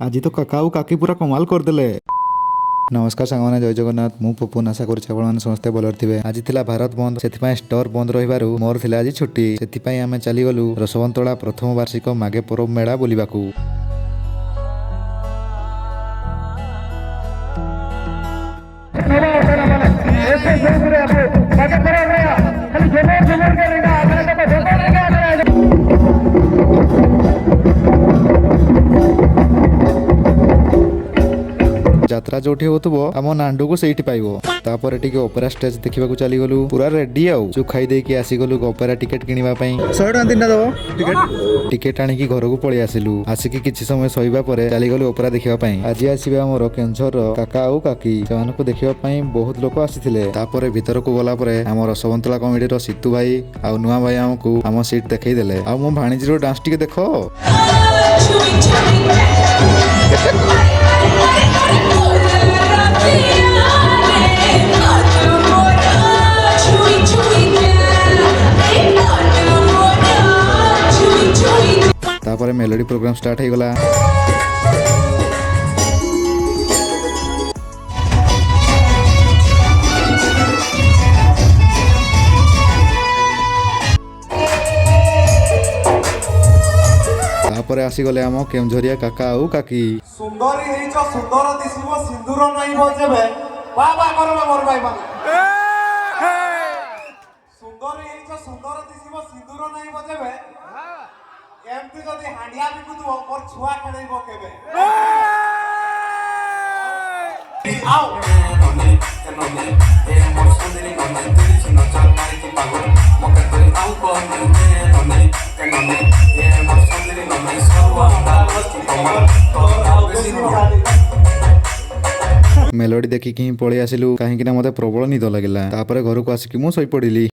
आज तो काका और काकी पूरा कमाल करदेले। नमस्कार सांगने जय जगन्नाथ मु पपुन आशा करुच्छे आपने समस्ते भल थे। आज थिला भारत बंद से स्टोर बंद रही मोर थिला आज छुट्टी से आम चलीगलु रसवंतला प्रथम वार्षिक मागे परब मेला बुलिबाकू। यात्रा जो होतुबो आम नांडू को सेठी पाइबो। तापर टिके ओपेरा स्टेज देखा चली गलु पूरा रेडी आउ जो खाई देकी आसीगलु ओपेरा टिकेट किनिबा पई 100 टका दिन दबो टिकेट आनिकी घर को पळि आसिलु। आसिकी किछि समय सहिबा परे चली गलु ओपेरा देखिबा पई। आज आसीबे हमर केंझर काका और काकी सेमानकु देखिबा पई बहुत लोक आसीथिले। तापर भीतर को गला परे हमर रसवंतला कमेडी रो सितु भाई आ नुआ भाई हमकु हम सीट देखै देले। आ मो भाणीजी रो डांस टिके देखो। तापर मेलोडी प्रोग्राम स्टार्ट हो गला। तापर आसीगले आम केमझरिया काका और काकी। सुंदरी हेइछ सुंदर दिसिबो सिंदूर नाही बजेबे बाबा करबे मोर भाई माने। सुंदरी हेइछ सुंदर दिसिबो सिंदूर नाही बजेबे एमती जदी हांडिया बिकुदो मोर छुआ खेलैबो केबे। आओ नने नने ए मोर सुंदरी नने तुई छिनो चाल मारी की पागल मके तुई आउ को नने नने ए मोर सुंदरी नने सरवा दावस्ती कमल तो आउ बेसी मेलोडी देखिकी पळि आसिलु कहीं मते प्रबल निद लगिला। तापर घर को आसिकी मु सई पड़िली।